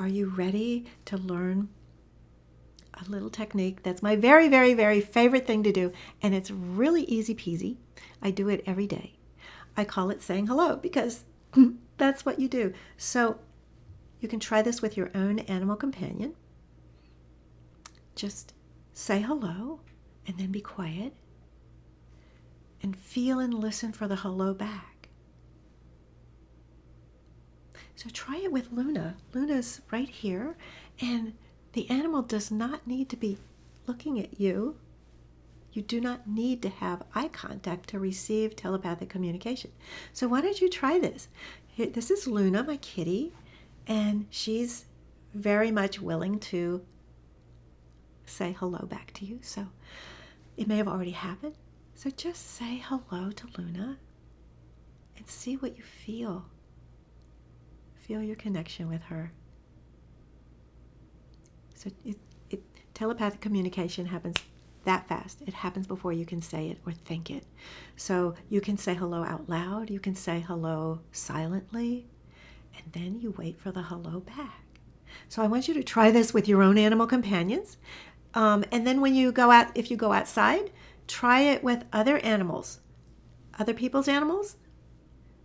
are you ready to learn a little technique that's my very, very, very favorite thing to do, and it's really easy peasy. I do it every day. I call it saying hello because that's what you do. So you can try this with your own animal companion. Just say hello and then be quiet and feel and listen for the hello back. So try it with Luna. Luna's right here, and the animal does not need to be looking at you. You do not need to have eye contact to receive telepathic communication. So why don't you try this? Here, this is Luna, my kitty, and she's very much willing to say hello back to you. So it may have already happened. So just say hello to Luna and see what you feel. Feel your connection with her. So telepathic communication happens that fast. It happens before you can say it or think it. So you can say hello out loud. You can say hello silently. And then you wait for the hello back. So I want you to try this with your own animal companions. And then when you go out, if you go outside, try it with other animals, other people's animals,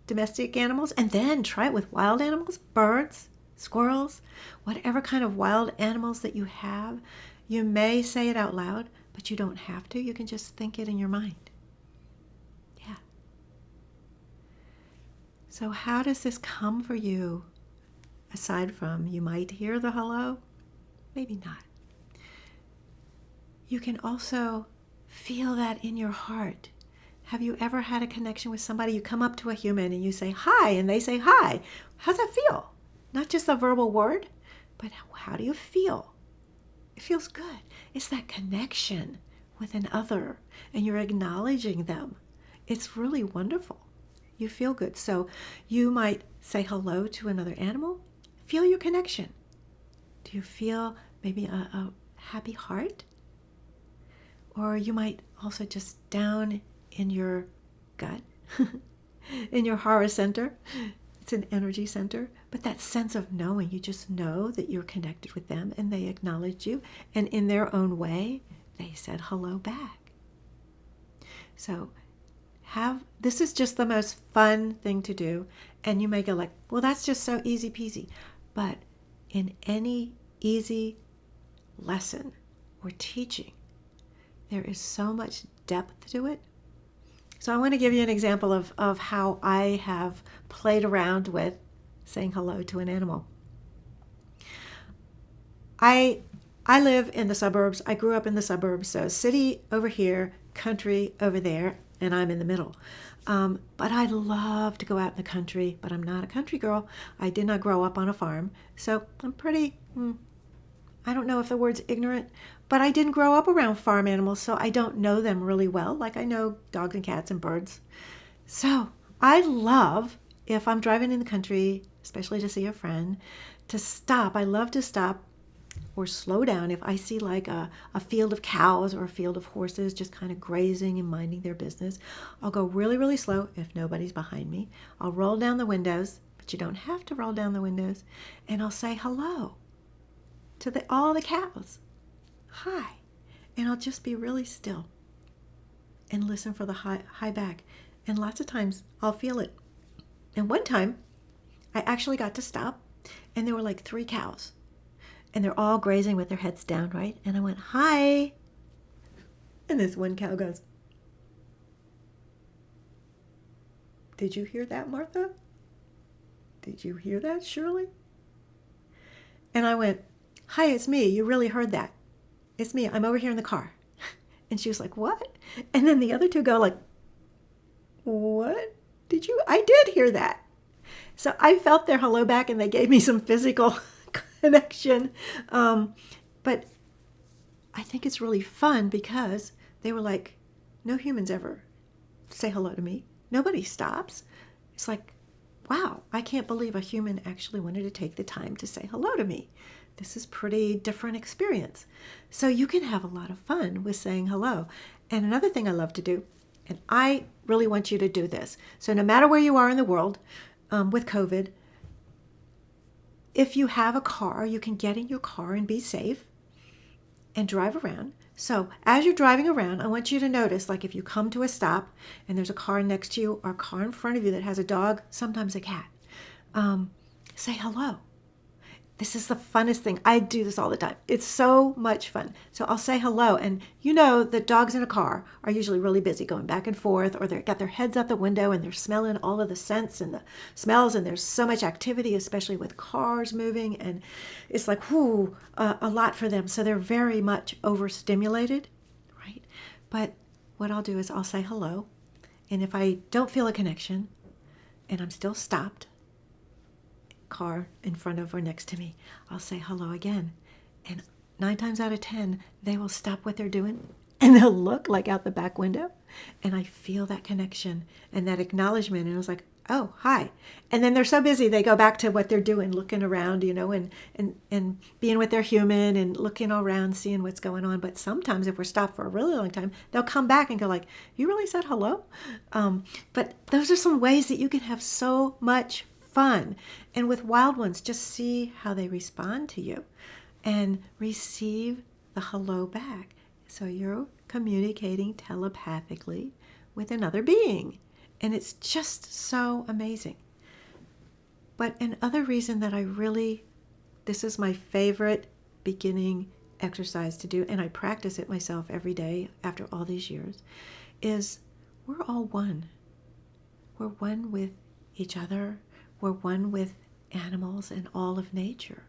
domestic animals, and then try it with wild animals, birds, squirrels, whatever kind of wild animals that you have. You may say it out loud, but you don't have to. You can just think it in your mind. Yeah. So how does this come for you? Aside from you might hear the hello, maybe not. You can also feel that in your heart. Have you ever had a connection with somebody? You come up to a human and you say hi, and they say hi. How's that feel? Not just a verbal word, but how do you feel? It feels good. It's that connection with an other, and you're acknowledging them. It's really wonderful. You feel good. So you might say hello to another animal. Feel your connection. Do you feel maybe a happy heart? Or you might also just down in your gut, in your Hara center. It's an energy center. But that sense of knowing, you just know that you're connected with them and they acknowledge you. And in their own way, they said hello back. So this is just the most fun thing to do. And you may go like, well, that's just so easy peasy. But in any easy lesson or teaching, there is so much depth to it. So I want to give you an example of how I have played around with saying hello to an animal. I live in the suburbs. I grew up in the suburbs. So city over here, country over there, and I'm in the middle. But I love to go out in the country, but I'm not a country girl. I did not grow up on a farm. So I'm pretty, I don't know if the word's ignorant, but I didn't grow up around farm animals, so I don't know them really well, like I know dogs and cats and birds. So I love, if I'm driving in the country, especially to see a friend, to stop. I love to stop or slow down if I see like a field of cows or a field of horses just kind of grazing and minding their business. I'll go really, really slow if nobody's behind me. I'll roll down the windows, but you don't have to roll down the windows, and I'll say hello to all the cows. Hi. And I'll just be really still and listen for the hi back. And lots of times I'll feel it. And one time I actually got to stop, and there were like 3 cows. And they're all grazing with their heads down, right? And I went, hi. And this one cow goes, did you hear that, Martha? Did you hear that, Shirley? And I went, hi, it's me. You really heard that. It's me. I'm over here in the car. And she was like, what? And then the other 2 go like, what? Did you? I did hear that. So I felt their hello back, and they gave me some physical connection. But I think it's really fun because they were like, no humans ever say hello to me. Nobody stops. It's like, wow, I can't believe a human actually wanted to take the time to say hello to me. This is pretty different experience. So you can have a lot of fun with saying hello. And another thing I love to do, and I really want you to do this. So no matter where you are in the world with COVID, if you have a car, you can get in your car and be safe and drive around. So as you're driving around, I want you to notice, like if you come to a stop and there's a car next to you or a car in front of you that has a dog, sometimes a cat, say hello. This is the funnest thing. I do this all the time. It's so much fun. So I'll say hello. And you know that dogs in a car are usually really busy going back and forth, or they've got their heads out the window and they're smelling all of the scents and the smells. And there's so much activity, especially with cars moving. And it's like, whoo, a lot for them. So they're very much overstimulated, right? But what I'll do is I'll say hello. And if I don't feel a connection and I'm still stopped, car in front of or next to me, I'll say hello again. And 9 times out of 10, they will stop what they're doing and they'll look like out the back window. And I feel that connection and that acknowledgement. And I was like, oh, hi. And then they're so busy, they go back to what they're doing, looking around, and being with their human and looking around, seeing what's going on. But sometimes if we're stopped for a really long time, they'll come back and go like, you really said hello? But those are some ways that you can have so much fun. And with wild ones, just see how they respond to you and receive the hello back. So you're communicating telepathically with another being. And it's just so amazing. But another reason that this is my favorite beginning exercise to do, and I practice it myself every day after all these years, is we're all one. We're one with each other. We're one with animals and all of nature.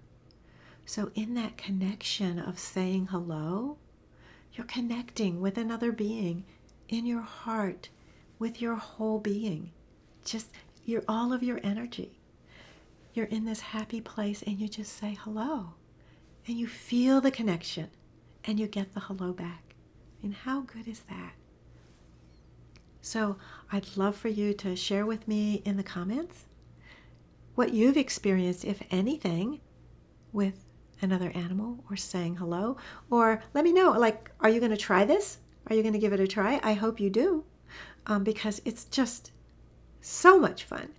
So in that connection of saying hello, you're connecting with another being in your heart, with your whole being. Just all of your energy. You're in this happy place and you just say hello. And you feel the connection and you get the hello back. And how good is that? So I'd love for you to share with me in the comments what you've experienced, if anything, with another animal or saying hello. Or let me know, like, are you going to try this? Are you going to give it a try? I hope you do, because it's just so much fun.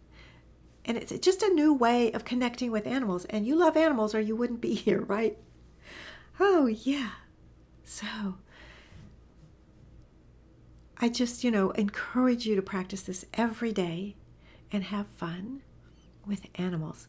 And it's just a new way of connecting with animals. And you love animals or you wouldn't be here, right? Oh, yeah. So I just, encourage you to practice this every day and have fun with animals.